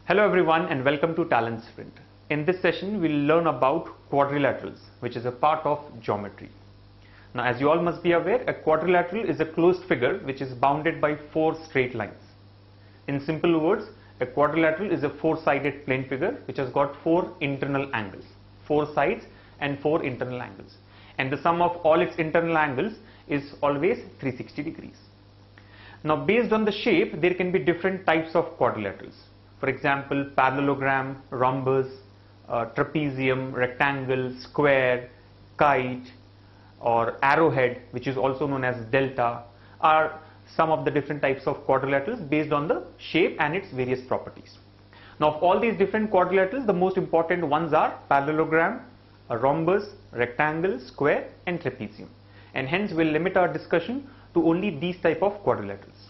Hello everyone and welcome to TalentSprint. In this session we'll learn about quadrilaterals, which is a part of geometry. Now, as you all must be aware, a quadrilateral is a closed figure which is bounded by four straight lines. In simple words, a quadrilateral is a four-sided plane figure which has got four internal angles, four sides and four internal angles. And the sum of all its internal angles is always 360 degrees. Now, based on the shape, there can be different types of quadrilaterals. For example, parallelogram, rhombus, trapezium, rectangle, square, kite, or arrowhead, which is also known as delta, are some of the different types of quadrilaterals based on the shape and its various properties. Now, of all these different quadrilaterals, the most important ones are parallelogram, a rhombus, rectangle, square, and trapezium. And hence, we'll limit our discussion to only these type of quadrilaterals.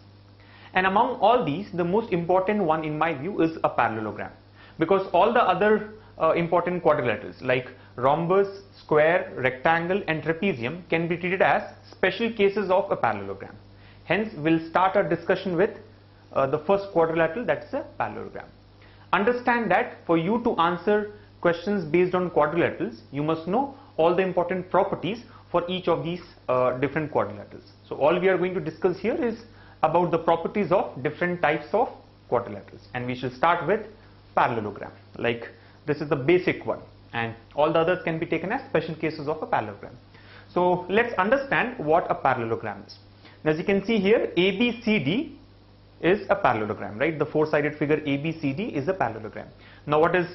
And among all these, the most important one in my view is a parallelogram, because all the other important quadrilaterals like rhombus, square, rectangle, and trapezium can be treated as special cases of a parallelogram. Hence, we'll start our discussion with the first quadrilateral, that's a parallelogram. Understand that for you to answer questions based on quadrilaterals, you must know all the important properties for each of these different quadrilaterals. So all we are going to discuss here is about the properties of different types of quadrilaterals, and we shall start with parallelogram. Like, this is the basic one, and all the others can be taken as special cases of a parallelogram. So let's understand what a parallelogram is. Now, as you can see here, ABCD is a parallelogram, right? The four-sided figure ABCD is a parallelogram. Now, what is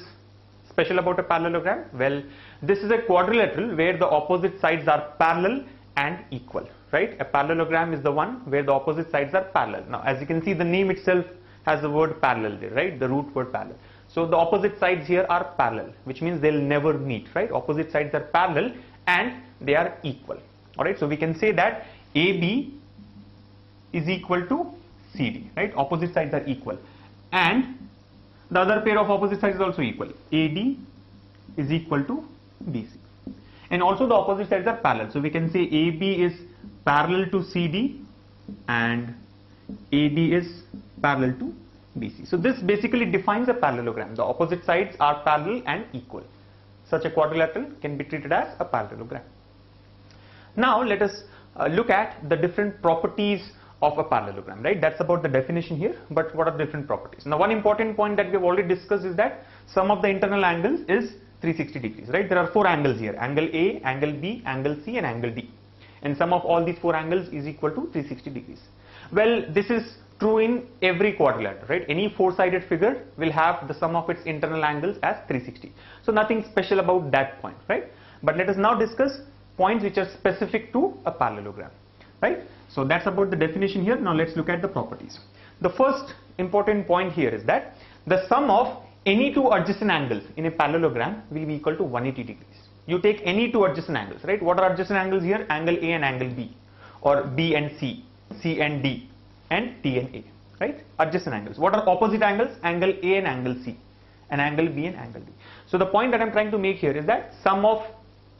special about a parallelogram? Well, this is a quadrilateral where the opposite sides are parallel and equal, right? A parallelogram is the one where the opposite sides are parallel. Now, as you can see, the name itself has the word parallel there, right? The root word parallel. So the opposite sides here are parallel, which means they'll never meet, right? Opposite sides are parallel and they are equal. All right. So we can say that AB is equal to CD, right? Opposite sides are equal, and the other pair of opposite sides is also equal. AD is equal to BC. And also the opposite sides are parallel. So we can say AB is parallel to CD and AD is parallel to BC. So this basically defines a parallelogram. The opposite sides are parallel and equal. Such a quadrilateral can be treated as a parallelogram. Now let us look at the different properties of a parallelogram, right? That's about the definition here, but what are the different properties? Now, one important point that we have already discussed is that sum of the internal angles is 360 degrees, right? There are four angles here: angle A, angle B, angle C, and angle D. And sum of all these four angles is equal to 360 degrees. Well, this is true in every quadrilateral, right? Any four-sided figure will have the sum of its internal angles as 360. So nothing special about that point, right? But let us now discuss points which are specific to a parallelogram, right? So that's about the definition here. Now let's look at the properties. The first important point here is that the sum of any two adjacent angles in a parallelogram will be equal to 180 degrees. You take any two adjacent angles, right? What are adjacent angles here? Angle A and angle B, or B and C, C and D, and T and A, right? Adjacent angles. What are opposite angles? Angle A and angle C, and angle B and angle D. So the point that I'm trying to make here is that sum of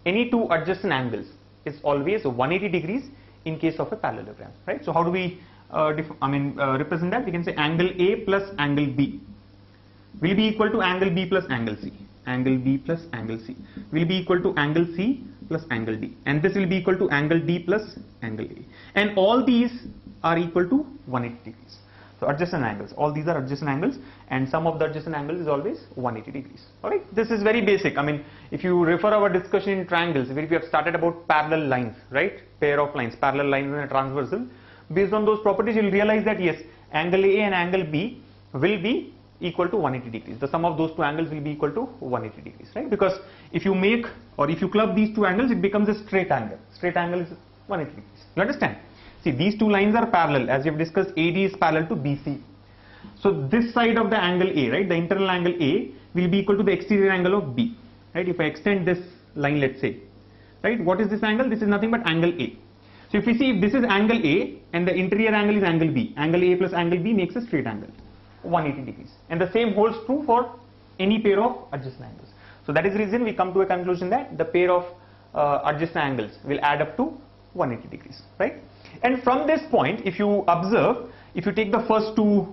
any two adjacent angles is always 180 degrees in case of a parallelogram, right? So how do we represent that? We can say angle A plus angle B will be equal to angle B plus angle C. Angle B plus angle C will be equal to angle C plus angle D, and this will be equal to angle D plus angle A, and all these are equal to 180 degrees. So adjacent angles, all these are adjacent angles, and sum of the adjacent angles is always 180 degrees. All right, this is very basic. I mean, if you refer our discussion in triangles, where we have started about parallel lines, right? Pair of lines, parallel lines and a transversal. Based on those properties, you will realize that yes, angle A and angle B will be equal to 180 degrees. The sum of those two angles will be equal to 180 degrees, right? Because if you make, or if you club these two angles, it becomes a straight angle. Straight angle is 180 degrees. You understand? See, these two lines are parallel. As we have discussed, AD is parallel to BC. So this side of the angle A, right, the internal angle A will be equal to the exterior angle of B, right? If I extend this line, let's say, right, what is this angle? This is nothing but angle A. So if we see, if this is angle A and the interior angle is angle B, angle A plus angle B makes a straight angle, 180 degrees. And the same holds true for any pair of adjacent angles. So that is the reason we come to a conclusion that the pair of adjacent angles will add up to 180 degrees, right? And from this point, if you observe, if you take the first two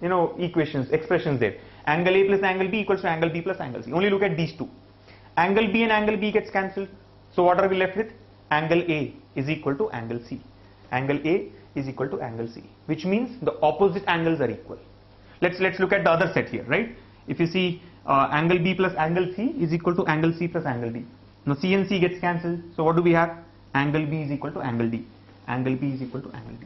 expressions there. Angle A plus angle B equals to angle B plus angle C. Only look at these two. Angle B and angle B gets cancelled. So what are we left with? Angle A is equal to angle C. Angle A is equal to angle C, which means the opposite angles are equal. Let's look at the other set here, right? If you see angle B plus angle C is equal to angle C plus angle D. Now C and C gets cancelled. So what do we have? Angle B is equal to angle D. Angle B is equal to angle D.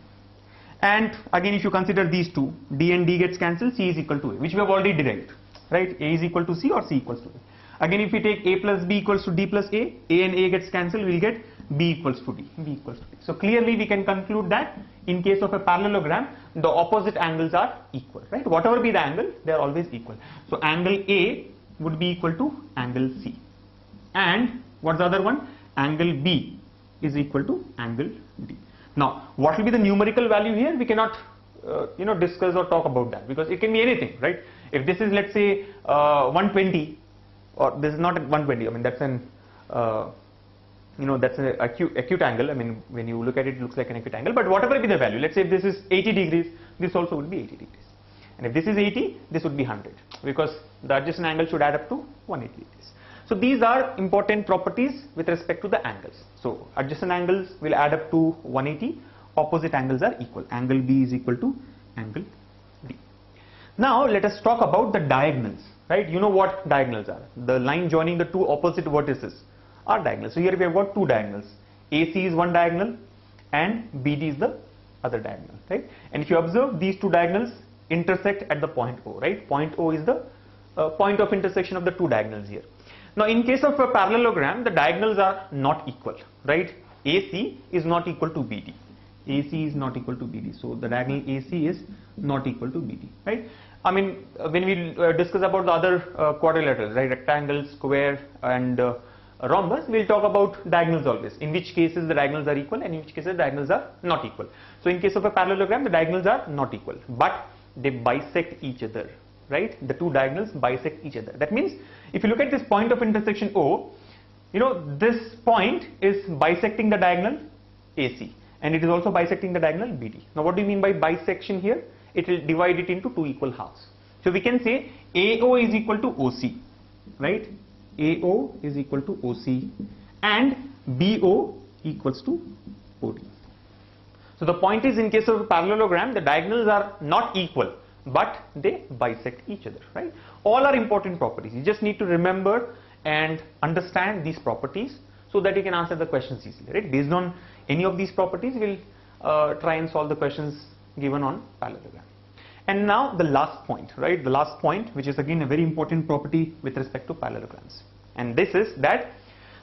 And again, if you consider these two, D and D gets cancelled, C is equal to A, which we have already derived, right? A is equal to C or C equals to A. Again, if we take A plus B equals to D plus A and A gets cancelled, we'll get B equals to D. B equals to D. So clearly we can conclude that in case of a parallelogram, the opposite angles are equal, right? Whatever be the angle, they are always equal. So angle A would be equal to angle C. And what's the other one? Angle B is equal to angle D. Now, what will be the numerical value here? We cannot, discuss or talk about that, because it can be anything, right? If this is, let's say, 120, or this is not 120. I mean, that's an, that's an acute angle. I mean, when you look at it, it looks like an acute angle. But whatever be the value, let's say if this is 80 degrees, this also would be 80 degrees. And if this is 80, this would be 100, because the adjacent angle should add up to 180 degrees. So these are important properties with respect to the angles. So adjacent angles will add up to 180, opposite angles are equal. Angle B is equal to angle D. Now let us talk about the diagonals, right? You know what diagonals are. The line joining the two opposite vertices are diagonals. So here we have got two diagonals. AC is one diagonal and BD is the other diagonal, right? And if you observe, these two diagonals intersect at the point O, right? Point O is the point of intersection of the two diagonals here. Now in case of a parallelogram, the diagonals are not equal, right? AC is not equal to BD. AC is not equal to BD. So the diagonal AC is not equal to BD, right? I mean, when we discuss about the other quadrilaterals, right? Rectangle, square and rhombus, we'll talk about diagonals always. In which cases the diagonals are equal and in which cases the diagonals are not equal. So in case of a parallelogram, the diagonals are not equal, but they bisect each other, right? The two diagonals bisect each other. That means if you look at this point of intersection O, this point is bisecting the diagonal AC and it is also bisecting the diagonal BD. Now what do you mean by bisection here? It will divide it into two equal halves. So we can say AO is equal to OC, right? AO is equal to OC and BO equals to OD. So the point is, in case of a parallelogram, the diagonals are not equal, but they bisect each other, right? All are important properties. You just need to remember and understand these properties so that you can answer the questions easily, right? Based on any of these properties, we'll try and solve the questions given on parallelogram. And now the last point, right? The last point, which is again a very important property with respect to parallelograms. And this is that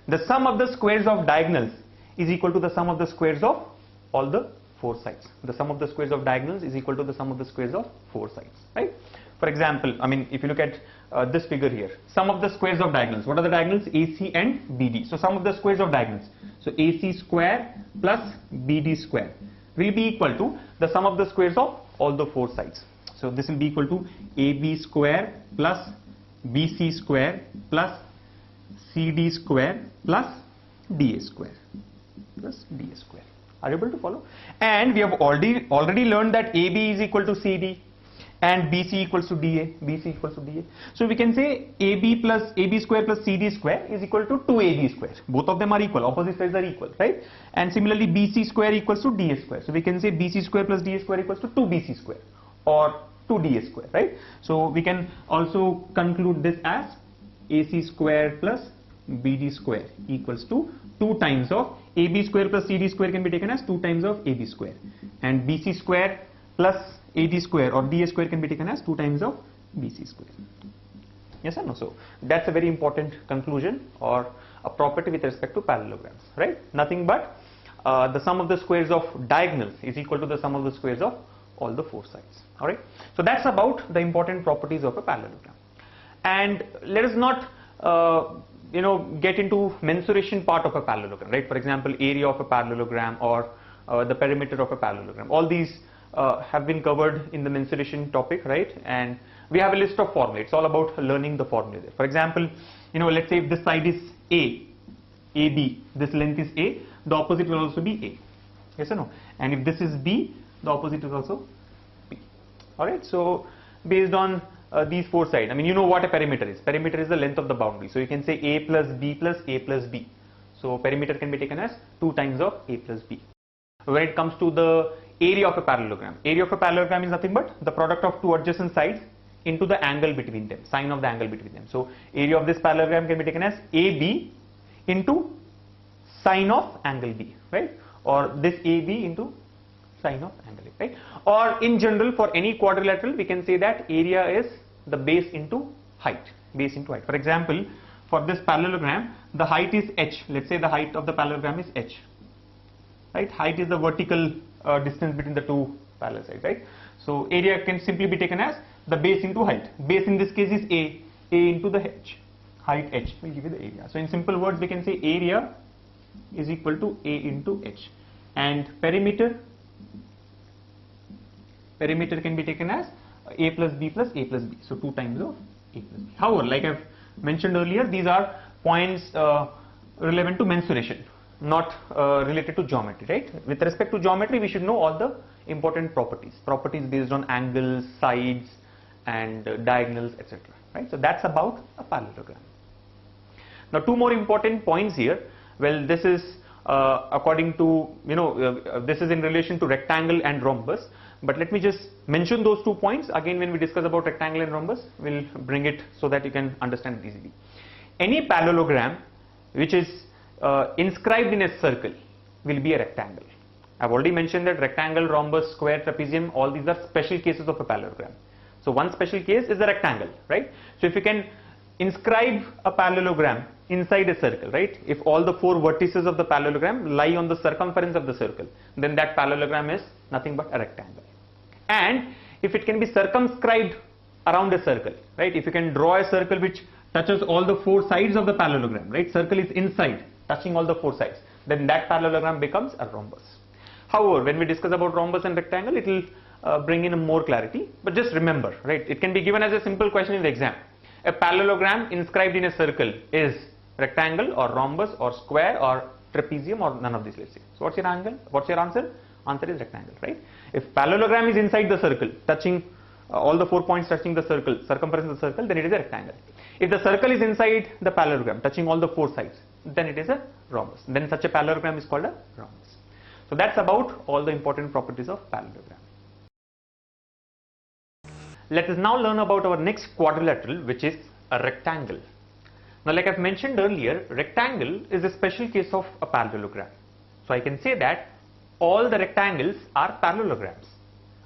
the sum of the squares of diagonals is equal to the sum of the squares of all the four sides. The sum of the squares of diagonals is equal to the sum of the squares of four sides, right? For example, I mean, if you look at this figure here, sum of the squares of diagonals. What are the diagonals? AC and BD. So sum of the squares of diagonals. So AC square plus BD square will be equal to the sum of the squares of all the four sides. So this will be equal to AB square plus BC square plus CD square plus DA square plus DA square. Are you able to follow? And we have already learned that AB is equal to CD and BC equals to DA. BC equals to DA. So we can say AB square plus CD square is equal to 2AB square. Both of them are equal. Opposite sides are equal, right? And similarly, BC square equals to DA square. So we can say BC square plus DA square equals to 2BC square or 2DA square, right? So we can also conclude this as AC square plus BD square equals to 2 times of AB square plus CD square can be taken as 2 times of AB square, and BC square plus AD square or DA square can be taken as 2 times of BC square. Yes or no? So that's a very important conclusion or a property with respect to parallelograms, right? Nothing but the sum of the squares of diagonals is equal to the sum of the squares of all the four sides. All right. So that's about the important properties of a parallelogram. And let us not get into mensuration part of a parallelogram, right? For example, area of a parallelogram or the perimeter of a parallelogram. All these have been covered in the mensuration topic, right? And we have a list of formulae. It's all about learning the formula there. For example, let's say if this side is AB, this length is A, the opposite will also be A. Yes or no? And if this is B, the opposite is also B. All right. So based on these four sides. I mean, you know what a perimeter is. Perimeter is the length of the boundary. So you can say a plus b plus a plus b. So perimeter can be taken as 2 times of a plus b. When it comes to the area of a parallelogram is nothing but the product of two adjacent sides into the angle between them, sine of the angle between them. So area of this parallelogram can be taken as AB into sine of angle B, right? Or this AB into sine of angle A, right? Or in general, for any quadrilateral, we can say that area is the base into height, base into height. For example, for this parallelogram, the height is h. Let's say the height of the parallelogram is h, right? Height is the vertical distance between the two parallel sides, right? So area can simply be taken as the base into height. Base in this case is a into the h, height h will give you the area. So in simple words, we can say area is equal to a into h, and perimeter can be taken as a plus b plus a plus b. So 2 times of a plus b. However, like I've mentioned earlier, these are points relevant to mensuration, not related to geometry, right? With respect to geometry, we should know all the important properties based on angles, sides, and diagonals, etc. Right? So that's about a parallelogram. Now, 2 more important points here. Well, this is according to, this is in relation to rectangle and rhombus. But let me just mention those 2 points. Again, when we discuss about rectangle and rhombus, we'll bring it so that you can understand it easily. Any parallelogram which is inscribed in a circle will be a rectangle. I've already mentioned that rectangle, rhombus, square, trapezium, all these are special cases of a parallelogram. So one special case is the rectangle, right? So if you can inscribe a parallelogram inside a circle, right? If all the 4 vertices of the parallelogram lie on the circumference of the circle, then that parallelogram is nothing but a rectangle. And if it can be circumscribed around a circle, right? If you can draw a circle which touches all the 4 sides of the parallelogram, right? Circle is inside, touching all the 4 sides, then that parallelogram becomes a rhombus. However, when we discuss about rhombus and rectangle, it will bring in more clarity. But just remember, right? It can be given as a simple question in the exam. A parallelogram inscribed in a circle is rectangle or rhombus or square or trapezium or none of these, let's say. So what's your angle? What's your answer? Answer is rectangle, right? If parallelogram is inside the circle, touching all the 4 points touching the circle, circumference of the circle, then it is a rectangle. If the circle is inside the parallelogram, touching all the 4 sides, then it is a rhombus. Then such a parallelogram is called a rhombus. So that's about all the important properties of parallelogram. Let us now learn about our next quadrilateral, which is a rectangle. Now, like I've mentioned earlier, rectangle is a special case of a parallelogram. So I can say that all the rectangles are parallelograms,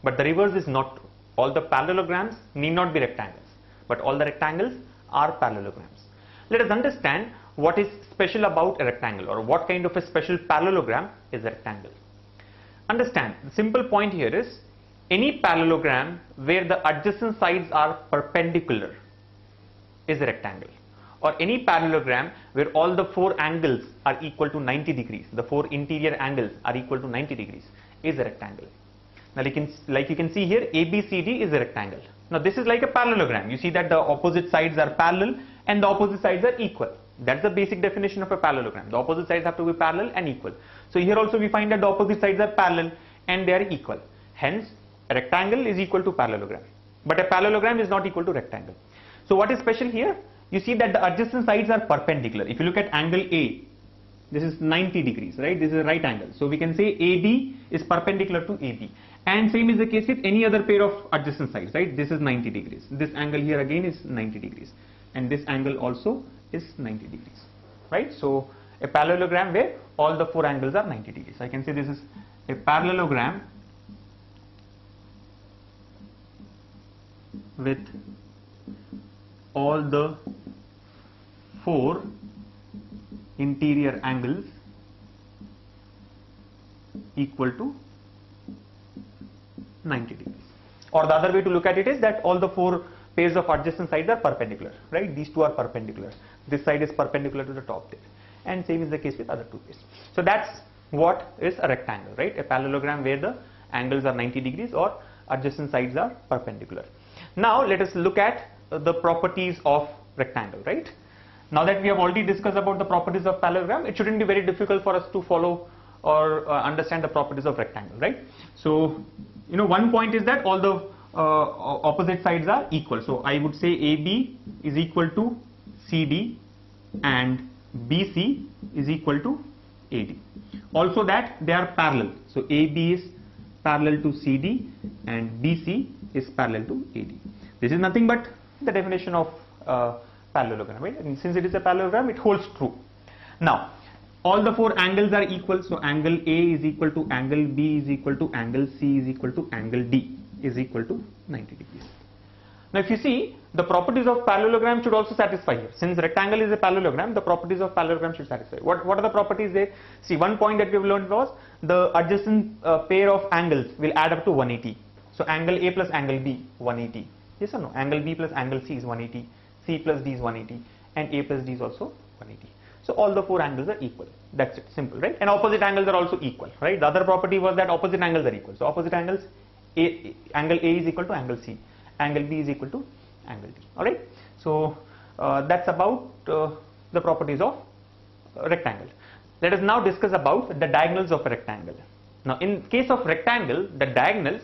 but the reverse is not true. All the parallelograms need not be rectangles, but all the rectangles are parallelograms. Let us understand what is special about a rectangle, or what kind of a special parallelogram is a rectangle. Understand, the simple point here is any parallelogram where the adjacent sides are perpendicular is a rectangle, or any parallelogram where all the 4 angles are equal to 90 degrees, the 4 interior angles are equal to 90 degrees is a rectangle. Now like you can see here, ABCD is a rectangle. Now this is like a parallelogram. You see that the opposite sides are parallel and the opposite sides are equal. That's the basic definition of a parallelogram. The opposite sides have to be parallel and equal. So here also we find that the opposite sides are parallel and they are equal. Hence, a rectangle is equal to parallelogram. But a parallelogram is not equal to rectangle. So what is special here? You see that the adjacent sides are perpendicular. If you look at angle A, this is 90 degrees, right? This is a right angle. So we can say AB is perpendicular to AB. And same is the case with any other pair of adjacent sides, right? This is 90 degrees. This angle here again is 90 degrees. And this angle also is 90 degrees, right? So a parallelogram where all the 4 angles are 90 degrees. I can say this is a parallelogram with all the 4 interior angles equal to 90 degrees. Or the other way to look at it is that all the 4 pairs of adjacent sides are perpendicular, right? These 2 are perpendicular. This side is perpendicular to the top there. And same is the case with other 2 pairs. So that's what is a rectangle, right? A parallelogram where the angles are 90 degrees or adjacent sides are perpendicular. Now let us look at the properties of rectangle, right? Now that we have already discussed about the properties of parallelogram, it shouldn't be very difficult for us to follow or understand the properties of rectangle, right? So, one point is that all the opposite sides are equal. So I would say AB is equal to CD and BC is equal to AD. Also that they are parallel. So AB is parallel to CD and BC is parallel to AD. This is nothing but the definition of parallelogram, right? And since it is a parallelogram, it holds true. Now, all the four angles are equal. So angle A is equal to angle B is equal to angle C is equal to angle D is equal to 90 degrees. Now if you see, the properties of parallelogram should also satisfy here. Since rectangle is a parallelogram, the properties of parallelogram should satisfy. What are the properties there? See, one point that we have learned was the adjacent pair of angles will add up to 180. So angle A plus angle B 180. Yes or no? Angle B plus angle C is 180. C plus D is 180 and A plus D is also 180. So all the four angles are equal. That's it, simple, right? And opposite angles are also equal, right? The other property was that opposite angles are equal. So opposite angles, angle A is equal to angle C, angle B is equal to angle D. All right. So that's about the properties of rectangle. Let us now discuss about the diagonals of a rectangle. Now in case of rectangle, the diagonals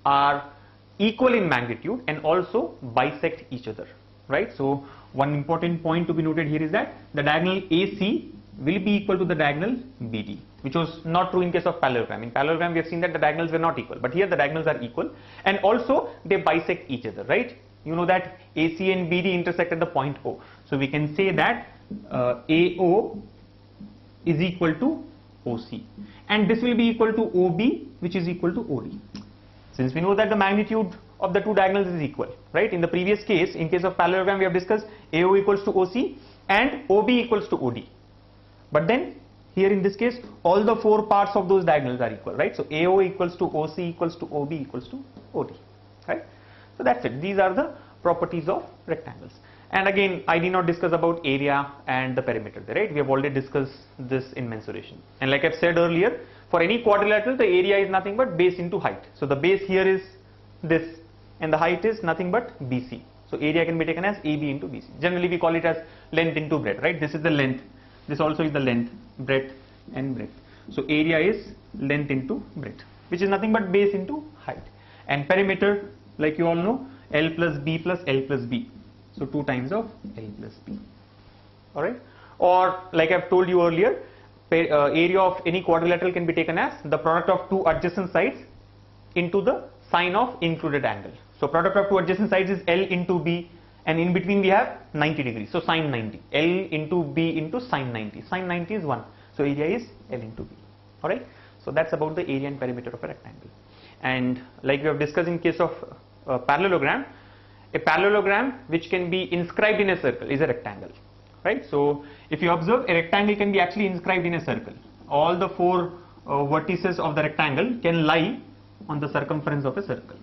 are equal in magnitude and also bisect each other, right? So one important point to be noted here is that the diagonal AC will be equal to the diagonal BD, which was not true in case of parallelogram. In parallelogram we have seen that the diagonals were not equal, but here the diagonals are equal and also they bisect each other, right? You know that AC and BD intersect at the point O. So we can say that AO is equal to OC and this will be equal to OB, which is equal to OD. Since we know that the magnitude of the two diagonals is equal, right? In the previous case, in case of parallelogram, we have discussed AO equals to OC and OB equals to OD. But then here in this case, all the four parts of those diagonals are equal, right? So AO equals to OC equals to OB equals to OD, right? So that's it. These are the properties of rectangles. And again, I did not discuss about area and the perimeter, right? We have already discussed this in mensuration. And like I've said earlier, for any quadrilateral, the area is nothing but base into height. So the base here is this and the height is nothing but BC. So area can be taken as AB into BC. Generally we call it as length into breadth, right? This is the length. This also is the length, breadth and breadth. So area is length into breadth, which is nothing but base into height. And perimeter, like you all know, L plus B plus L plus B. So 2 times of L plus B. Alright. Or like I've told you earlier, area of any quadrilateral can be taken as the product of two adjacent sides into the sine of included angle. So product of two adjacent sides is L into B and in between we have 90 degrees. So sine 90. L into B into sine 90. Sine 90 is 1. So area is L into B. Alright. So that's about the area and perimeter of a rectangle. And like we have discussed in case of parallelogram, a parallelogram which can be inscribed in a circle is a rectangle. Right. So if you observe, a rectangle can be actually inscribed in a circle. All the four vertices of the rectangle can lie on the circumference of a circle.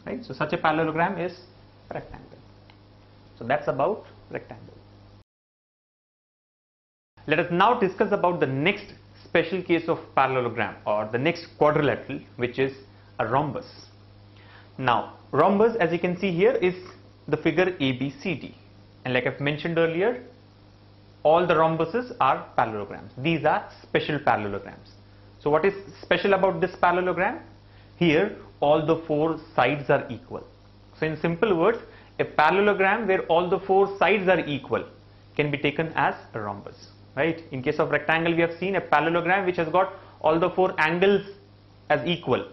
Right. So such a parallelogram is a rectangle. So that's about rectangle. Let us now discuss about the next special case of parallelogram or the next quadrilateral, which is a rhombus. Now rhombus, as you can see here, is the figure ABCD, and like I've mentioned earlier, all the rhombuses are parallelograms. These are special parallelograms. So what is special about this parallelogram? Here all the four sides are equal. So in simple words, a parallelogram where all the four sides are equal can be taken as a rhombus, right? In case of rectangle, we have seen a parallelogram which has got all the four angles as equal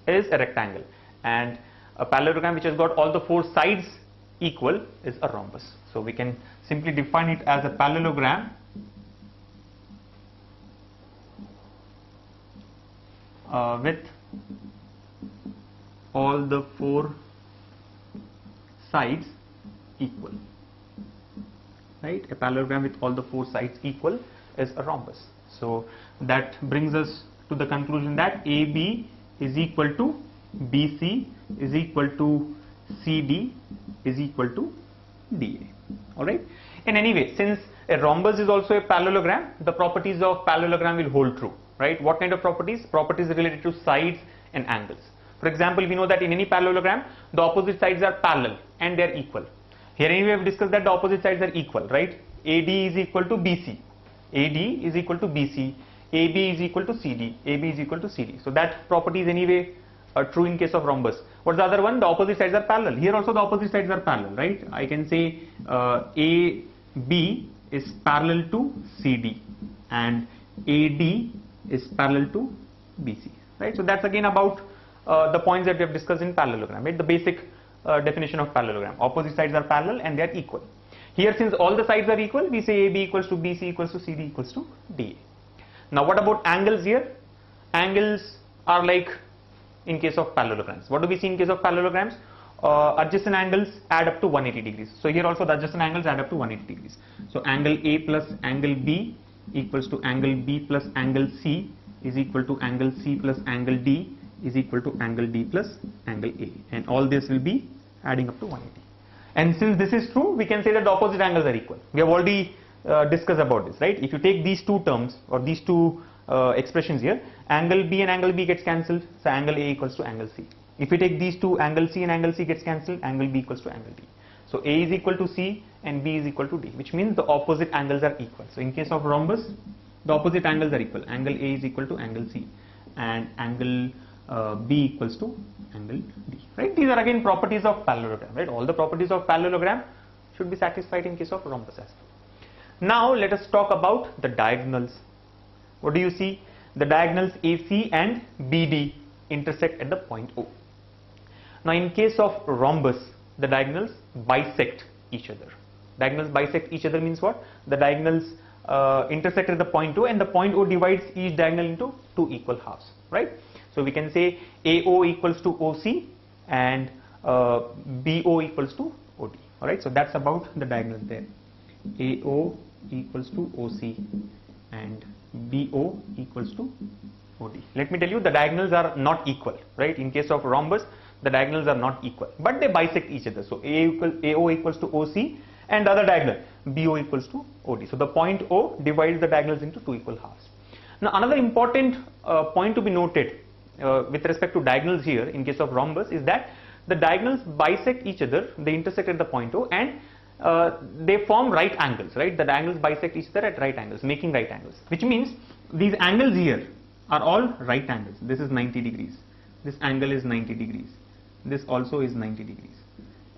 is a rectangle, and a parallelogram which has got all the four sides equal is a rhombus. So we can simply define it as a parallelogram with all the four sides equal, right? A parallelogram with all the four sides equal is a rhombus. So that brings us to the conclusion that AB is equal to BC is equal to CD is equal to DA. Alright. In any way, since a rhombus is also a parallelogram, the properties of parallelogram will hold true, right? What kind of properties? Properties related to sides and angles. For example, we know that in any parallelogram, the opposite sides are parallel and they are equal. Here anyway we have discussed that the opposite sides are equal, right? AD is equal to BC, AD is equal to BC, AB is equal to CD, AB is equal to CD. So that property is anyway true in case of rhombus. What's the other one? The opposite sides are parallel. Here also the opposite sides are parallel, right? I can say AB is parallel to CD and AD is parallel to BC, right? So that's again about the points that we have discussed in parallelogram, right? The basic definition of parallelogram. Opposite sides are parallel and they are equal. Here, since all the sides are equal, we say AB equals to BC equals to CD equals to DA. Now what about angles here? Angles are like in case of parallelograms. What do we see in case of parallelograms? Adjacent angles add up to 180 degrees. So here also the adjacent angles add up to 180 degrees. So angle A plus angle B equals to angle B plus angle C is equal to angle C plus angle D is equal to angle D plus angle A, and all this will be adding up to 180. And since this is true, we can say that the opposite angles are equal. We have already discussed about this, right? If you take these two terms or these two expressions here, angle B and angle B gets cancelled, so angle A equals to angle C. If we take these two, angle C and angle C gets cancelled, angle B equals to angle D. So A is equal to C and B is equal to D, which means the opposite angles are equal. So in case of rhombus, the opposite angles are equal. Angle A is equal to angle C and angle B equals to angle D, right? These are again properties of parallelogram, right? All the properties of parallelogram should be satisfied in case of rhombus as well. Now let us talk about the diagonals. What do you see? The diagonals AC and BD intersect at the point O. Now in case of rhombus, the diagonals bisect each other. Diagonals bisect each other means what? The diagonals intersect at the point O, and the point O divides each diagonal into two equal halves, right? So we can say AO equals to OC and BO equals to OD. Alright, so that's about the diagonal there. AO equals to OC and BO equals to OD. Let me tell you, the diagonals are not equal, right? In case of rhombus, the diagonals are not equal, but they bisect each other. So AO equals to OC and the other diagonal BO equals to OD. So the point O divides the diagonals into two equal halves. Now another important point to be noted with respect to diagonals here in case of rhombus is that the diagonals bisect each other, they intersect at the point O, and they form right angles, right? The diagonals bisect each other at right angles, making right angles, which means these angles here are all right angles. This is 90 degrees, this angle is 90 degrees, this also is 90 degrees,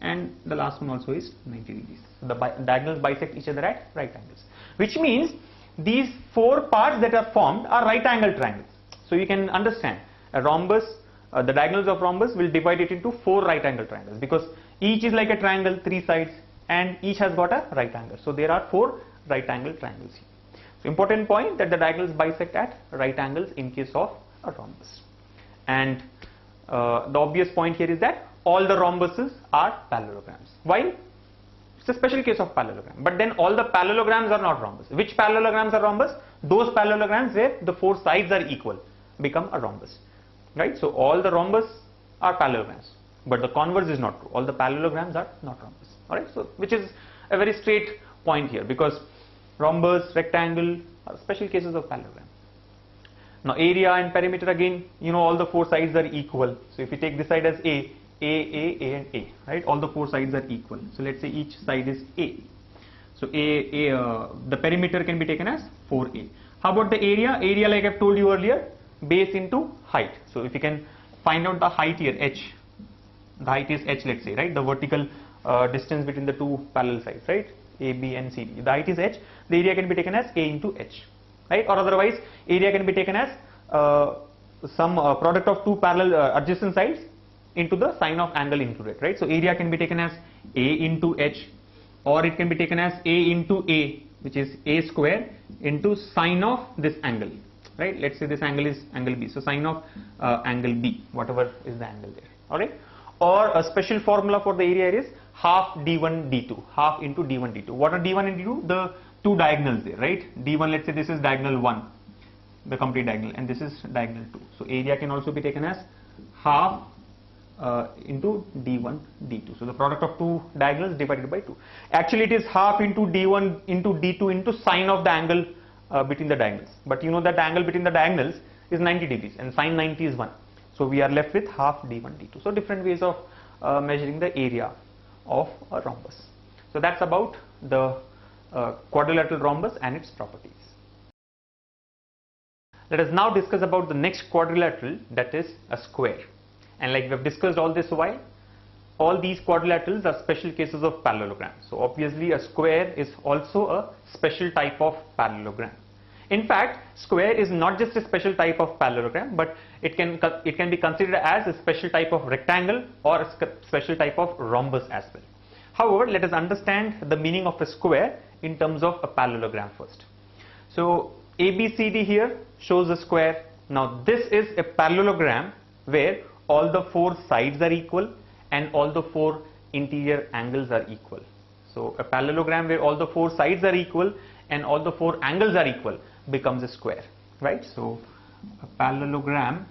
and the last one also is 90 degrees. So the diagonals bisect each other at right angles, which means these four parts that are formed are right angle triangles. So you can understand a rhombus, the diagonals of rhombus will divide it into four right angle triangles, because each is like a triangle, three sides, and each has got a right angle. So there are four right angle triangles here. So important point that the diagonals bisect at right angles in case of a rhombus. And the obvious point here is that all the rhombuses are parallelograms. Why? It's a special case of parallelogram. But then all the parallelograms are not rhombus. Which parallelograms are rhombus? Those parallelograms where the four sides are equal become a rhombus, right? So all the rhombus are parallelograms, but the converse is not true. All the parallelograms are not rhombus. All right, so which is a very straight point here, because rhombus, rectangle are special cases of parallelogram. Now area and perimeter, again, you know, all the four sides are equal. So if you take this side as A and A, right? All the four sides are equal. So let's say each side is A. So the perimeter can be taken as 4A. How about the area? Area, like I've told you earlier, base into height. So if you can find out the height here, H, the height is H, let's say, right? The vertical distance between the two parallel sides, right? A, B and C, D. The height is H. The area can be taken as A into H, right? Or otherwise, area can be taken as some product of two parallel adjacent sides into the sine of angle included, right? So area can be taken as A into H, or it can be taken as A into A, which is A square into sine of this angle, right? Let's say this angle is angle B, so sine of angle B, whatever is the angle there, alright? Or a special formula for the area is half D1 D2, half into D1 D2. What are D1 and D2? The two diagonals there, right? D1, let's say this is diagonal 1, the complete diagonal, and this is diagonal 2. So area can also be taken as half into D1 D2. So the product of two diagonals divided by 2. Actually it is half into D1 into D2 into sine of the angle between the diagonals. But you know that the angle between the diagonals is 90 degrees and sine 90 is 1. So we are left with half D1 D2. So different ways of measuring the area of a rhombus. So that's about the quadrilateral rhombus and its properties. Let us now discuss about the next quadrilateral, that is a square. And like we have discussed all this while, all these quadrilaterals are special cases of parallelogram. So obviously a square is also a special type of parallelogram. In fact, square is not just a special type of parallelogram, but it can be considered as a special type of rectangle or a special type of rhombus as well. However, let us understand the meaning of a square in terms of a parallelogram first. So ABCD here shows a square. Now this is a parallelogram where all the four sides are equal and all the four interior angles are equal. So a parallelogram where all the four sides are equal and all the four angles are equal becomes a square, right? So a parallelogram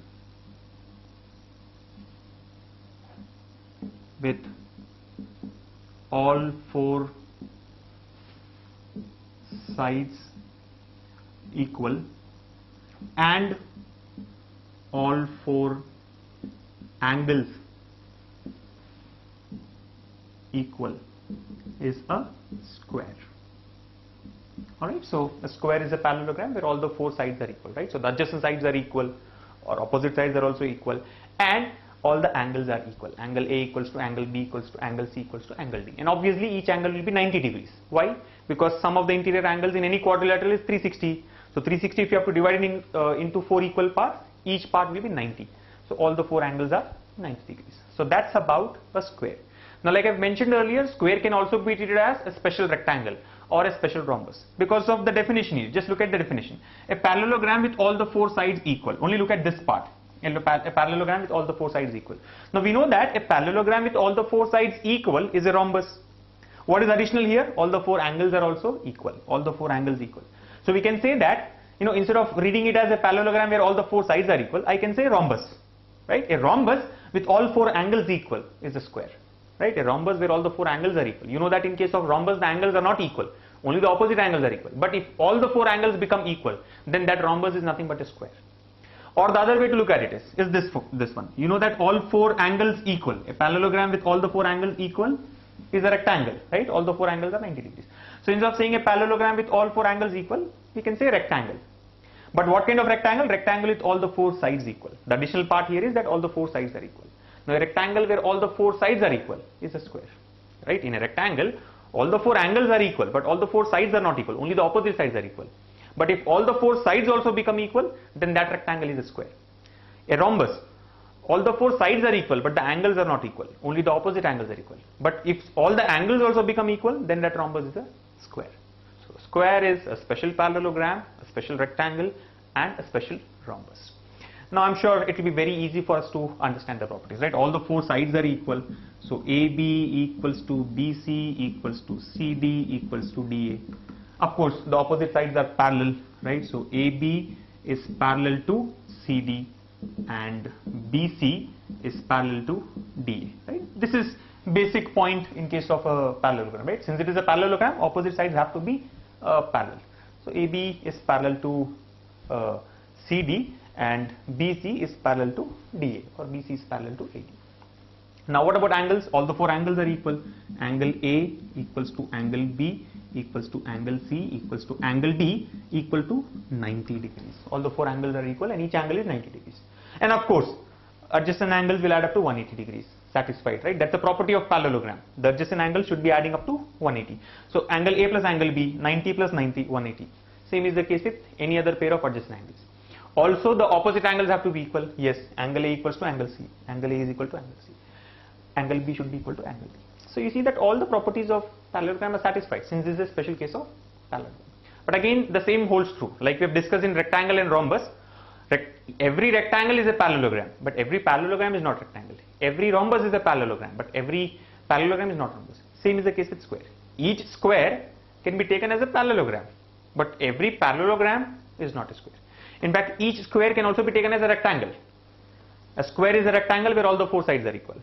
with all four sides equal and all four angles equal is a square. Alright, so a square is a parallelogram where all the four sides are equal, right? So the adjacent sides are equal or opposite sides are also equal and all the angles are equal. Angle A equals to angle B equals to angle C equals to angle D. And obviously each angle will be 90 degrees. Why? Because sum of the interior angles in any quadrilateral is 360. So 360, if you have to divide it into four equal parts, each part will be 90. So all the four angles are 90 degrees. So that's about a square. Now like I've mentioned earlier, square can also be treated as a special rectangle or a special rhombus because of the definition here. Just look at the definition. A parallelogram with all the four sides equal. Only look at this part. A parallelogram with all the four sides equal. Now we know that a parallelogram with all the four sides equal is a rhombus. What is additional here? All the four angles are also equal. All the four angles equal. So we can say that, instead of reading it as a parallelogram where all the four sides are equal, I can say rhombus, right? A rhombus with all four angles equal is a square, right? A rhombus where all the four angles are equal. You know that in case of rhombus, the angles are not equal. Only the opposite angles are equal. But if all the four angles become equal, then that rhombus is nothing but a square. Or the other way to look at it is this one. You know that all four angles equal. A parallelogram with all the four angles equal is a rectangle, right? All the four angles are 90 degrees. So instead of saying a parallelogram with all four angles equal, we can say rectangle. But what kind of rectangle? Rectangle with all the four sides equal. The additional part here is that all the four sides are equal. Now a rectangle where all the four sides are equal is a square, right? In a rectangle, all the four angles are equal, but all the four sides are not equal. Only the opposite sides are equal. But if all the four sides also become equal, then that rectangle is a square. A rhombus, all the four sides are equal, but the angles are not equal. Only the opposite angles are equal. But if all the angles also become equal, then that rhombus is a square. So square is a special parallelogram, a special rectangle, and a special rhombus. Now I'm sure it will be very easy for us to understand the properties, right? All the four sides are equal. So AB equals to BC equals to CD equals to DA. Of course, the opposite sides are parallel, right? So AB is parallel to CD and BC is parallel to DA, right? This is basic point in case of a parallelogram, right? Since it is a parallelogram, opposite sides have to be parallel. So AB is parallel to CD and BC is parallel to DA, or BC is parallel to AD. Now what about angles? All the four angles are equal. Angle A equals to angle B equals to angle C equals to angle D equal to 90 degrees. All the four angles are equal and each angle is 90 degrees. And of course, adjacent angles will add up to 180 degrees. Satisfied, right? That's the property of parallelogram. The adjacent angle should be adding up to 180. So angle A plus angle B, 90 plus 90, 180. Same is the case with any other pair of adjacent angles. Also, the opposite angles have to be equal. Yes, angle A equals to angle C. Angle A is equal to angle C. Angle B should be equal to angle B. So you see that all the properties of parallelogram are satisfied since this is a special case of parallelogram. But again, the same holds true. Like we have discussed in rectangle and rhombus, every rectangle is a parallelogram, but every parallelogram is not rectangle. Every rhombus is a parallelogram, but every parallelogram is not rhombus. Same is the case with square. Each square can be taken as a parallelogram, but every parallelogram is not a square. In fact, each square can also be taken as a rectangle. A square is a rectangle where all the four sides are equal.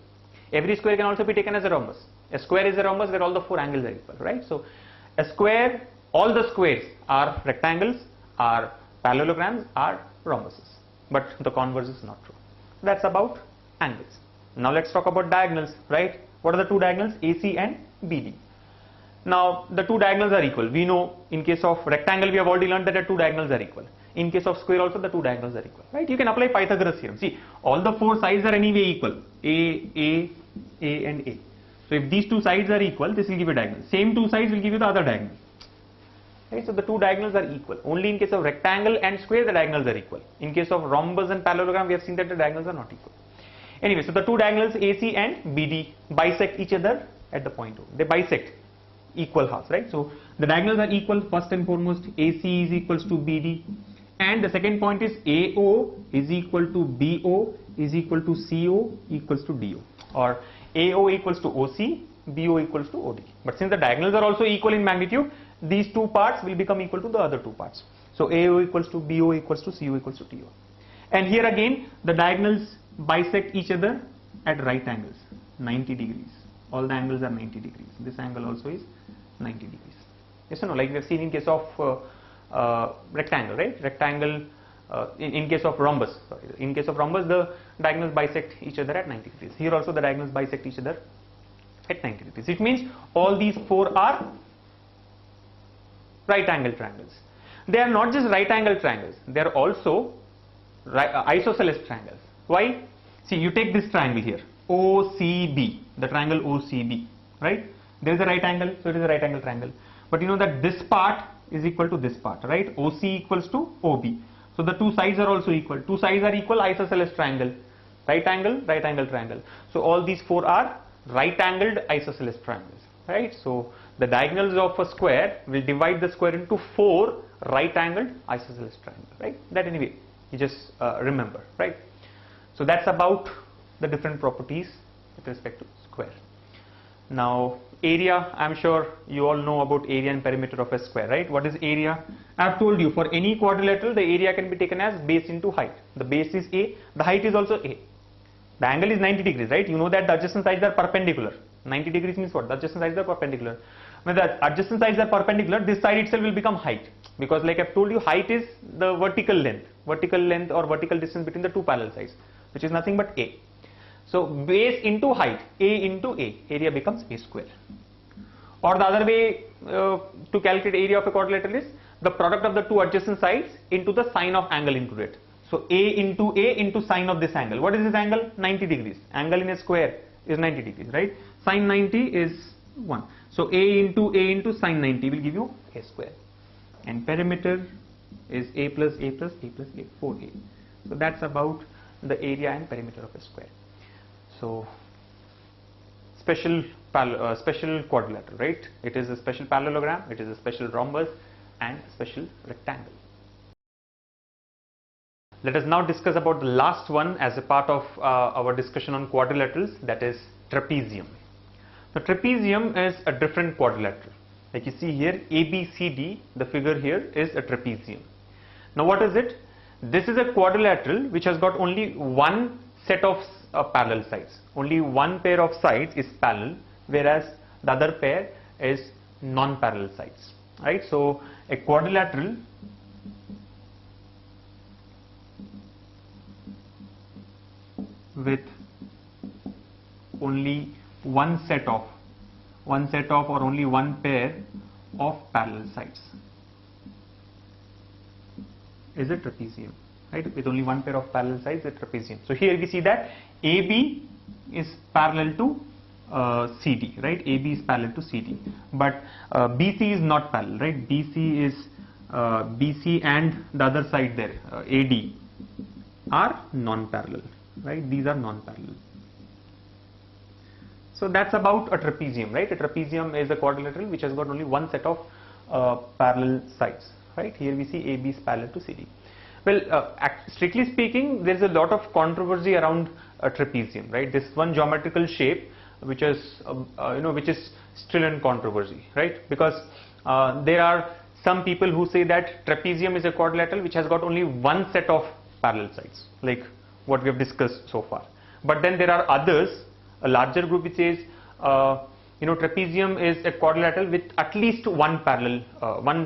Every square can also be taken as a rhombus. A square is a rhombus where all the four angles are equal, right? So a square, all the squares are rectangles, are parallelograms, are rhombuses. But the converse is not true. That's about angles. Now let's talk about diagonals, right? What are the two diagonals? AC and BD. Now the two diagonals are equal. We know in case of rectangle we have already learned that the two diagonals are equal. In case of square also the two diagonals are equal, right? You can apply Pythagoras theorem. See, all the four sides are anyway equal, A and A. So if these two sides are equal, this will give a diagonal. Same two sides will give you the other diagonal. Right? So the two diagonals are equal. Only in case of rectangle and square the diagonals are equal. In case of rhombus and parallelogram we have seen that the diagonals are not equal. Anyway, so the two diagonals AC and BD bisect each other at the point O. They bisect equal halves, right? So the diagonals are equal. First and foremost, AC is equals to BD, and the second point is AO is equal to BO is equal to CO equals to DO, or AO equals to OC, BO equals to OD. But since the diagonals are also equal in magnitude, these two parts will become equal to the other two parts. So AO equals to BO equals to CO equals to DO. And here again the diagonals bisect each other at right angles, 90 degrees. All the angles are 90 degrees. This angle also is 90 degrees. Yes or no? Like we have seen in case of rectangle, right? Rectangle, in case of rhombus, sorry. In case of rhombus, the diagonals bisect each other at 90 degrees. Here also the diagonals bisect each other at 90 degrees. It means all these four are right angle triangles. They are not just right angle triangles. They are also isosceles triangles. Why? See, you take this triangle here, OCB, the triangle OCB, right? There is a right angle, so it is a right angle triangle. But you know that this part is equal to this part, right? OC equals to OB. So the two sides are also equal. Two sides are equal, isosceles triangle. Right angle triangle. So all these four are right angled isosceles triangles, right? So the diagonals of a square will divide the square into four right angled isosceles triangles, right? That anyway, you just remember, right? So that's about the different properties with respect to square. Now area, I'm sure you all know about area and perimeter of a square, right? What is area? I've told you for any quadrilateral the area can be taken as base into height. The base is A, the height is also A. The angle is 90 degrees, right? You know that the adjacent sides are perpendicular. 90 degrees means what? The adjacent sides are perpendicular. When the adjacent sides are perpendicular, this side itself will become height, because like I've told you, height is the vertical length or vertical distance between the two parallel sides, which is nothing but A. So base into height, A into A, area becomes A square. Or the other way to calculate area of a quadrilateral is the product of the two adjacent sides into the sine of angle included. So A into sine of this angle. What is this angle? 90 degrees. Angle in a square is 90 degrees, right? Sine 90 is 1. So A into sine 90 will give you A square. And perimeter is A plus A plus A plus A, 4A. So that's about the area and perimeter of a square. So special quadrilateral, right? It is a special parallelogram, it is a special rhombus and a special rectangle. Let us now discuss about the last one as a part of our discussion on quadrilaterals, that is trapezium. The trapezium is a different quadrilateral. Like you see here, ABCD, the figure here is a trapezium. Now what is it? This is a quadrilateral which has got only one set of parallel sides. Only one pair of sides is parallel, whereas the other pair is non-parallel sides, right? So a quadrilateral with only one set of or only one pair of parallel sides is a trapezium, right? With only one pair of parallel sides, a trapezium. So here we see that AB is parallel to CD, right? AB is parallel to CD, but BC is not parallel, right? BC is BC and the other side there, AD, are non-parallel, right? These are non-parallel. So that's about a trapezium, right? A trapezium is a quadrilateral which has got only one set of parallel sides, right? Here we see AB is parallel to CD. Well, strictly speaking, there is a lot of controversy around a trapezium, right? This one geometrical shape, which is which is still in controversy, right? Because there are some people who say that trapezium is a quadrilateral which has got only one set of parallel sides, like what we have discussed so far. But then there are others, a larger group, which says trapezium is a quadrilateral with at least one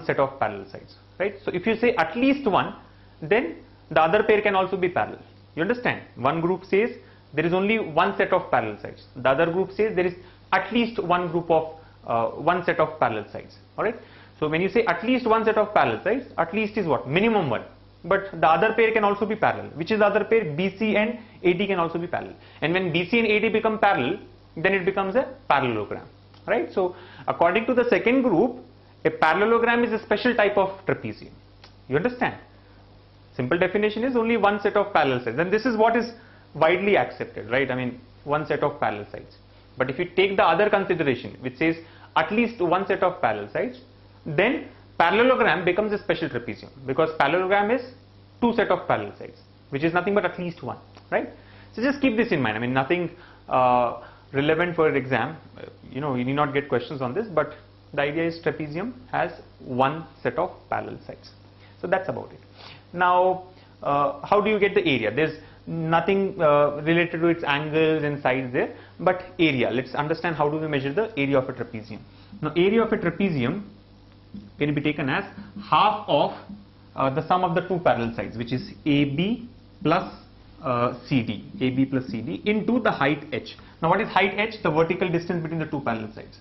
set of parallel sides, right? So if you say at least one, then the other pair can also be parallel. You understand? One group says there is only one set of parallel sides. The other group says there is at least one set of parallel sides. All right. So when you say at least one set of parallel sides, at least is what? Minimum one. but the other pair can also be parallel. Which is the other pair? BC and AD can also be parallel. And when BC and AD become parallel, then it becomes a parallelogram, right? So according to the second group, a parallelogram is a special type of trapezium. You understand? Simple definition is only one set of parallel sides, and this is what is widely accepted, right? I mean, one set of parallel sides. But if you take the other consideration, which says at least one set of parallel sides, then parallelogram becomes a special trapezium, because parallelogram is two set of parallel sides, which is nothing but at least one, right? So just keep this in mind. I mean, nothing relevant for your exam. You know, you need not get questions on this, but the idea is trapezium has one set of parallel sides. So that's about it. Now, how do you get the area? There's nothing related to its angles and sides there, but area. Let's understand how do we measure the area of a trapezium. Now, area of a trapezium can be taken as half of the sum of the two parallel sides, which is AB plus CD, AB plus CD into the height h. Now, what is height h? The vertical distance between the two parallel sides.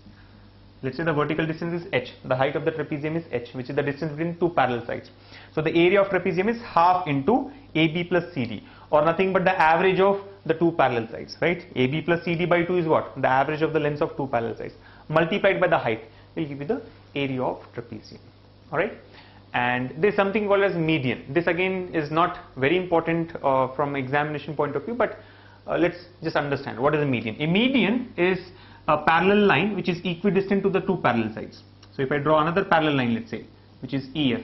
Let's say the vertical distance is h, the height of the trapezium is h, which is the distance between two parallel sides. So the area of trapezium is half into AB plus CD, or nothing but the average of the two parallel sides, right? AB plus CD by 2 is what? The average of the lengths of two parallel sides multiplied by the height will give you the area of trapezium. Alright, and there is something called as median. This again is not very important from examination point of view, but let's just understand what is a median. A median is a parallel line which is equidistant to the two parallel sides. So if I draw another parallel line, let's say, which is EF,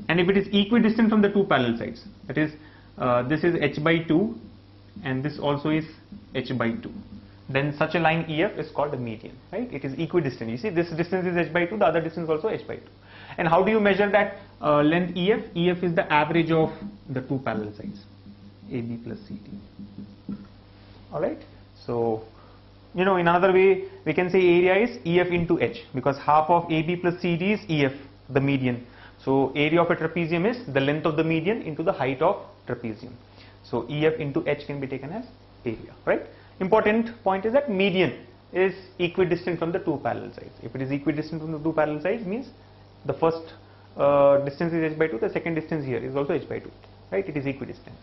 and if it is equidistant from the two parallel sides, that is this is h by 2 and this also is h by 2, then such a line EF is called a median, right? It is equidistant. You see, this distance is h by 2, the other distance is also h by 2. And how do you measure that length EF? EF is the average of the two parallel sides, AB plus CD. Alright, so you know, in another way we can say area is EF into h, because half of AB plus CD is EF, the median. So area of a trapezium is the length of the median into the height of trapezium. So EF into h can be taken as area, right? Important point is that median is equidistant from the two parallel sides. If it is equidistant from the two parallel sides, means the first distance is h by 2, the second distance here is also h by 2, right? It is equidistant.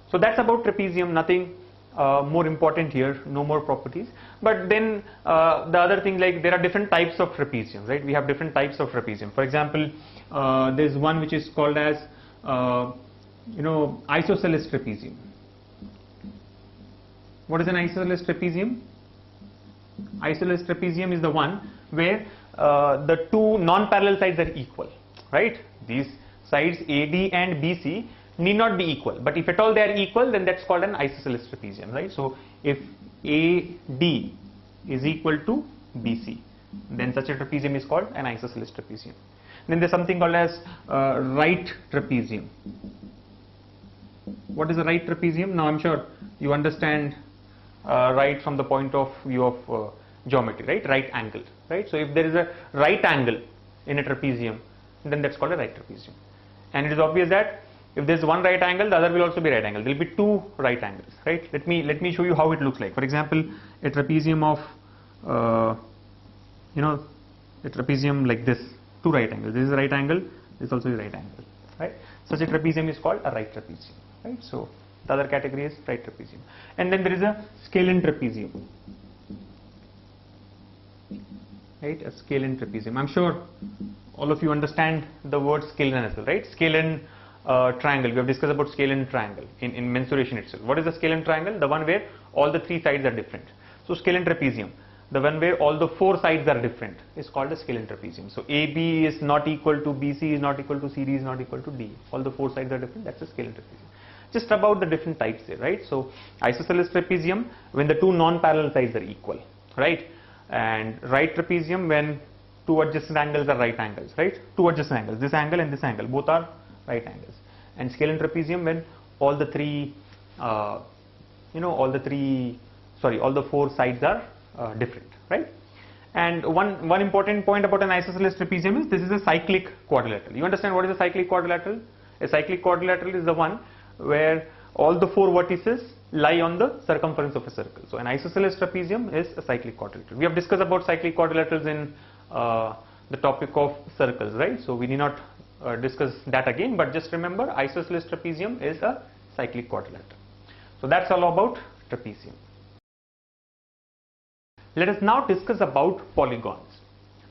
So that's about trapezium, nothing more important here, no more properties. But then the other thing, like there are different types of trapezium, right? We have different types of trapezium. For example, there's one which is called as you know, isosceles trapezium. What is an isosceles trapezium? Isosceles trapezium is the one where the two non-parallel sides are equal, right? These sides AD and BC need not be equal, but if at all they are equal, then that's called an isosceles trapezium, right? So if AD is equal to BC, then such a trapezium is called an isosceles trapezium. Then there's something called as right trapezium. What is a right trapezium? Now I'm sure you understand right from the point of view of geometry, right? Right angle, right? So if there is a right angle in a trapezium, then that's called a right trapezium. And it is obvious that if there is one right angle, the other will also be right angle. There will be two right angles, right? Let me show you how it looks like. For example, a trapezium of you know, a trapezium like this, two right angles. This is a right angle, this also is a right angle, right? Such a trapezium is called a right trapezium, right? So the other category is right trapezium. And then there is a scalene trapezium, right? A scalene trapezium. I'm sure all of you understand the word scalene as well, right? Scalene triangle. We have discussed about scalene triangle in mensuration itself. What is the scalene triangle? The one where all the three sides are different. So scalene trapezium, the one where all the four sides are different, is called a scalene trapezium. So AB is not equal to BC, is not equal to CD, is not equal to D. All the four sides are different. That's a scalene trapezium. Just about the different types there, right? So isosceles trapezium when the two non-parallel sides are equal, right? And right trapezium when two adjacent angles are right angles, right? Two adjacent angles, this angle and this angle, both are right angles. And scalene trapezium when all the three, all the four sides are different, right? And one important point about an isosceles trapezium is this is a cyclic quadrilateral. You understand what is a cyclic quadrilateral? A cyclic quadrilateral is the one where all the four vertices lie on the circumference of a circle. So an isosceles trapezium is a cyclic quadrilateral. We have discussed about cyclic quadrilaterals in the topic of circles, right? So we need not discuss that again, but just remember isosceles trapezium is a cyclic quadrilateral. So that's all about trapezium. Let us now discuss about polygons.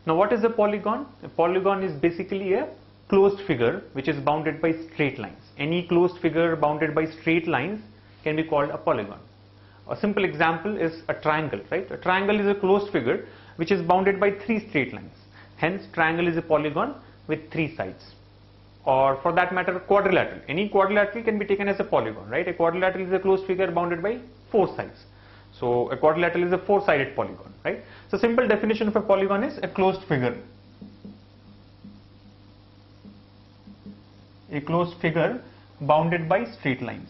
Now what is a polygon? A polygon is basically a closed figure which is bounded by straight lines. Any closed figure bounded by straight lines can be called a polygon. A simple example is a triangle, right? A triangle is a closed figure which is bounded by three straight lines. Hence, triangle is a polygon with three sides. Or for that matter, quadrilateral. Any quadrilateral can be taken as a polygon, right? A quadrilateral is a closed figure bounded by four sides. So a quadrilateral is a four-sided polygon, right? So simple definition of a polygon is a closed figure. A closed figure bounded by straight lines.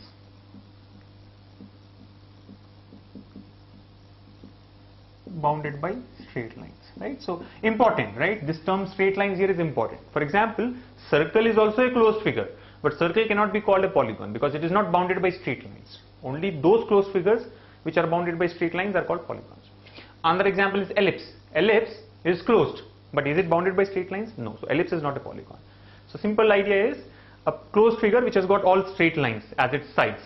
Bounded by straight lines, right? So important, right? This term straight lines here is important. For example, circle is also a closed figure, but circle cannot be called a polygon because it is not bounded by straight lines. Only those closed figures which are bounded by straight lines are called polygons. Another example is ellipse. Ellipse is closed, but is it bounded by straight lines? No. So ellipse is not a polygon. So simple idea is a closed figure which has got all straight lines as its sides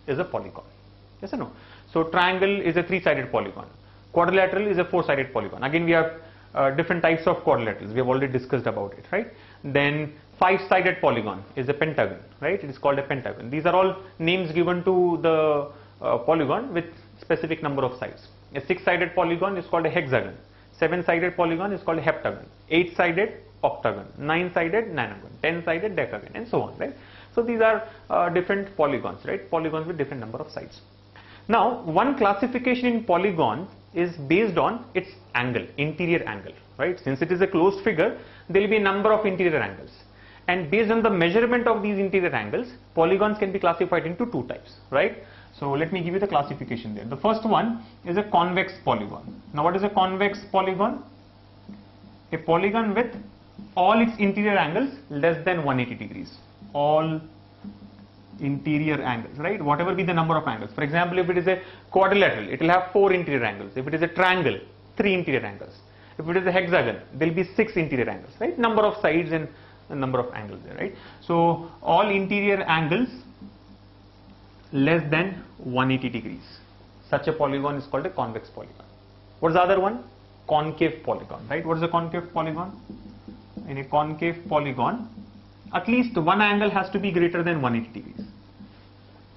is a polygon. Yes or no? So triangle is a three-sided polygon. Quadrilateral is a four-sided polygon. Again, we have different types of quadrilaterals. We have already discussed about it, right? Then five-sided polygon is a pentagon, right? It is called a pentagon. These are all names given to the polygon with specific number of sides. A six-sided polygon is called a hexagon. Seven-sided polygon is called a heptagon. Eight-sided octagon. Nine-sided nonagon. Ten-sided decagon, and so on, right? So these are different polygons, right? Polygons with different number of sides. Now, one classification in polygon is based on its angle, interior angle, right? Since it is a closed figure, there will be a number of interior angles. And based on the measurement of these interior angles, polygons can be classified into two types, right? So let me give you the classification there. The first one is a convex polygon. Now what is a convex polygon? A polygon with all its interior angles less than 180 degrees. All interior angles, right? Whatever be the number of angles. For example, if it is a quadrilateral, it will have four interior angles. If it is a triangle, three interior angles. If it is a hexagon, there will be six interior angles, right? Number of sides and number of angles there, right? So all interior angles less than 180 degrees. Such a polygon is called a convex polygon. What is the other one? Concave polygon, right? What is a concave polygon? In a concave polygon, at least one angle has to be greater than 180 degrees,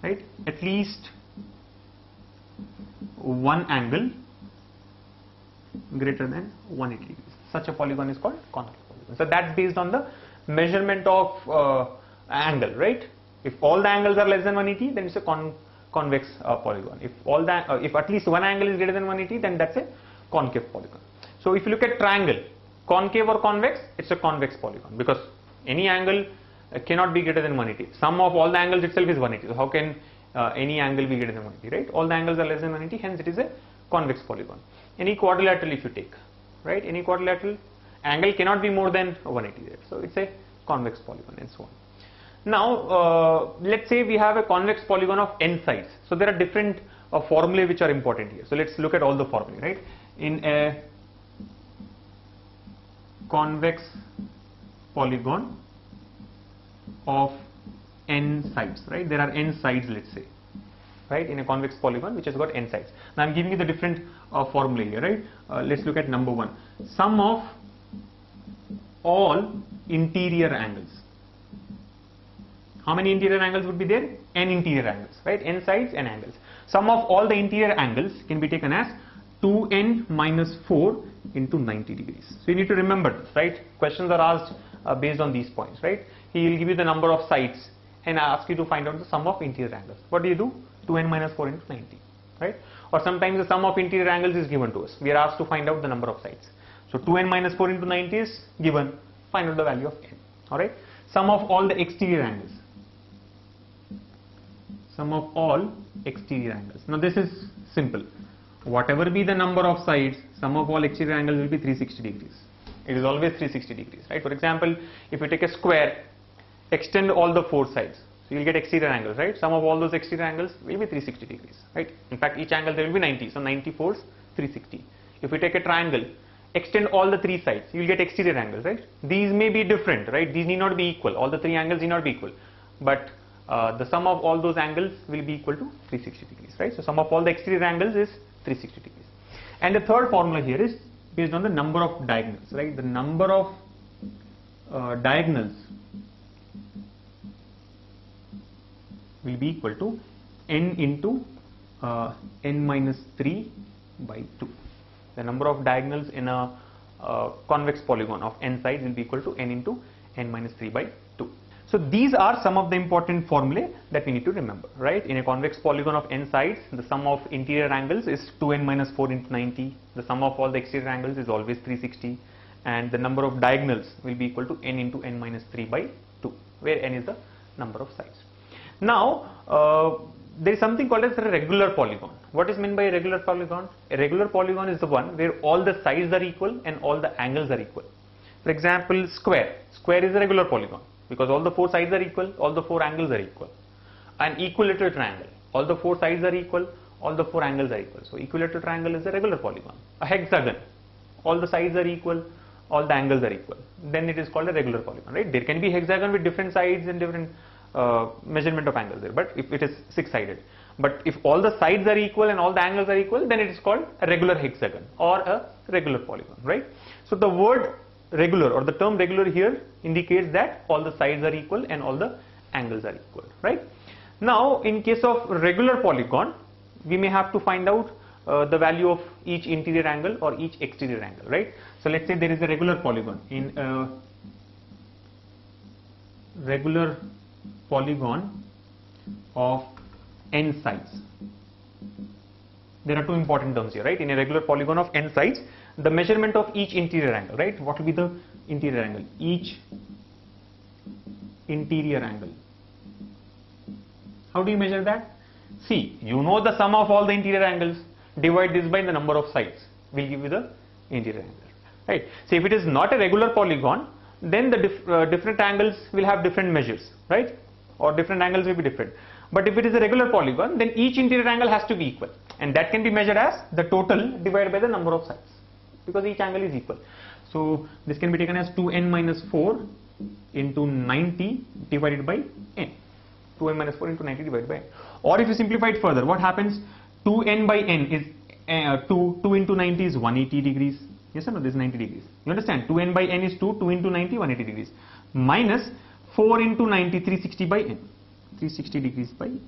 right? At least one angle greater than 180 degrees. Such a polygon is called concave polygon. So that's based on the measurement of angle, right? If all the angles are less than 180, then it's a convex polygon. If at least one angle is greater than 180, then that's a concave polygon. So if you look at triangle, concave or convex, it's a convex polygon because any angle cannot be greater than 180. Sum of all the angles itself is 180. So how can any angle be greater than 180, right? All the angles are less than 180, hence it is a convex polygon. Any quadrilateral if you take, right? Any quadrilateral angle cannot be more than 180 there. So it's a convex polygon and so on. Now let's say we have a convex polygon of n sides. So there are different formulae which are important here. So let's look at all the formulae, right? In a convex polygon of n sides, right? There are n sides, let's say, right? In a convex polygon which has got n sides. Now I'm giving you the different formulae here, right? Let's look at number one. Sum of all interior angles. How many interior angles would be there? N interior angles, right? N sides, n angles. Sum of all the interior angles can be taken as 2n minus 4 into 90 degrees. So you need to remember this, right? Questions are asked based on these points, right? He will give you the number of sides and ask you to find out the sum of interior angles. What do? 2n minus 4 into 90, right? Or sometimes the sum of interior angles is given to us. We are asked to find out the number of sides. So 2n minus 4 into 90 is given. Find out the value of n. Alright? Sum of all the exterior angles. Sum of all exterior angles. Now this is simple. Whatever be the number of sides, sum of all exterior angles will be 360 degrees. It is always 360 degrees, right? For example, if you take a square, extend all the four sides. So you will get exterior angles, right? Sum of all those exterior angles will be 360 degrees, right? In fact, each angle there will be 90. So 90 fours 360. If we take a triangle, extend all the three sides, you will get exterior angles, right? These may be different, right? These need not be equal. All the three angles need not be equal, but the sum of all those angles will be equal to 360 degrees, right? So sum of all the exterior angles is 360 degrees. And the third formula here is based on the number of diagonals, right? The number of diagonals will be equal to n into n minus 3 by 2. The number of diagonals in a convex polygon of n sides will be equal to n into n minus 3 by 2. So these are some of the important formulae that we need to remember, right? In a convex polygon of n sides, the sum of interior angles is 2n minus 4 into 90. The sum of all the exterior angles is always 360, and the number of diagonals will be equal to n into n minus 3 by 2, where n is the number of sides. Now, there is something called as a regular polygon. What is meant by a regular polygon? A regular polygon is the one where all the sides are equal and all the angles are equal. For example, square. Square is a regular polygon because all the four sides are equal, all the four angles are equal. An equilateral triangle. All the four sides are equal, all the four angles are equal. So equilateral triangle is a regular polygon. A hexagon. All the sides are equal, all the angles are equal. Then it is called a regular polygon, right? There can be hexagon with different sides and different measurement of angles there, but if it is six-sided. But if all the sides are equal and all the angles are equal, then it is called a regular hexagon or a regular polygon, right? So the word regular or the term regular here indicates that all the sides are equal and all the angles are equal, right? Now, in case of regular polygon, we may have to find out the value of each interior angle or each exterior angle, right? So let's say there is a regular polygon. In a regular polygon of n sides, there are two important terms here, right? In a regular polygon of n sides, the measurement of each interior angle, right? What will be the interior angle? Each interior angle. How do you measure that? See, you know the sum of all the interior angles. Divide this by the number of sides. Will give you the interior angle, right? So if it is not a regular polygon, then the different angles will have different measures, right? Or different angles will be different. But if it is a regular polygon, then each interior angle has to be equal, and that can be measured as the total divided by the number of sides, because each angle is equal. So this can be taken as 2n minus 4 into 90 divided by n. 2n minus 4 into 90 divided by n. Or if you simplify it further, what happens? 2n by n is 2 into 90 is 180 degrees. Yes or no? This is 90 degrees. You understand? 2n by n is 2 into 90, 180 degrees. Minus 4 into 90, 360 by n. 360 degrees by n.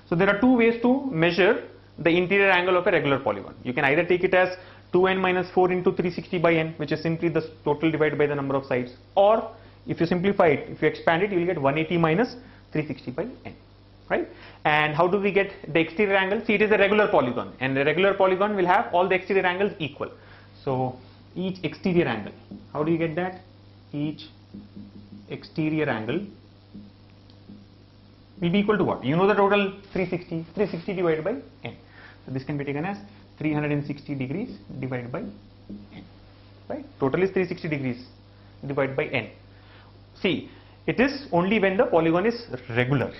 So there are two ways to measure the interior angle of a regular polygon. You can either take it as 2n minus 4 into 360 by n, which is simply the total divided by the number of sides. Or if you simplify it, if you expand it, you will get 180 minus 360 by n. Right? And how do we get the exterior angle? See, it is a regular polygon, and a regular polygon will have all the exterior angles equal. So each exterior angle, how do you get that? Each exterior angle will be equal to what? You know the total 360. 360 divided by n. So this can be taken as 360 degrees divided by n. Right? Total is 360 degrees divided by n. See, it is only when the polygon is regular.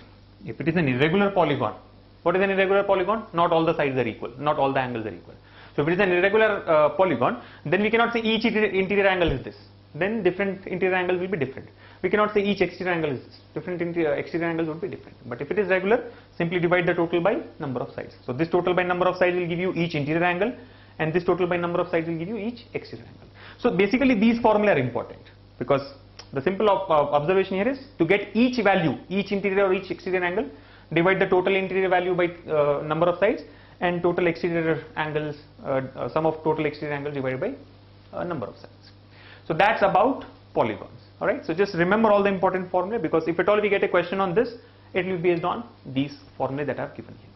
If it is an irregular polygon, what is an irregular polygon? Not all the sides are equal, not all the angles are equal. So if it is an irregular polygon, then we cannot say each interior angle is this. Then different interior angles will be different. We cannot say each exterior angle is this. Different exterior angles would be different. But if it is regular, simply divide the total by number of sides. So this total by number of sides will give you each interior angle, and this total by number of sides will give you each exterior angle. So basically these formulae are important, because the simple observation here is to get each value, each interior or each exterior angle, divide the total interior value by number of sides, and total exterior angles, sum of total exterior angles divided by number of sides. So that's about polygons. Alright, so just remember all the important formulae, because if at all we get a question on this, it will be based on these formulae that I have given here.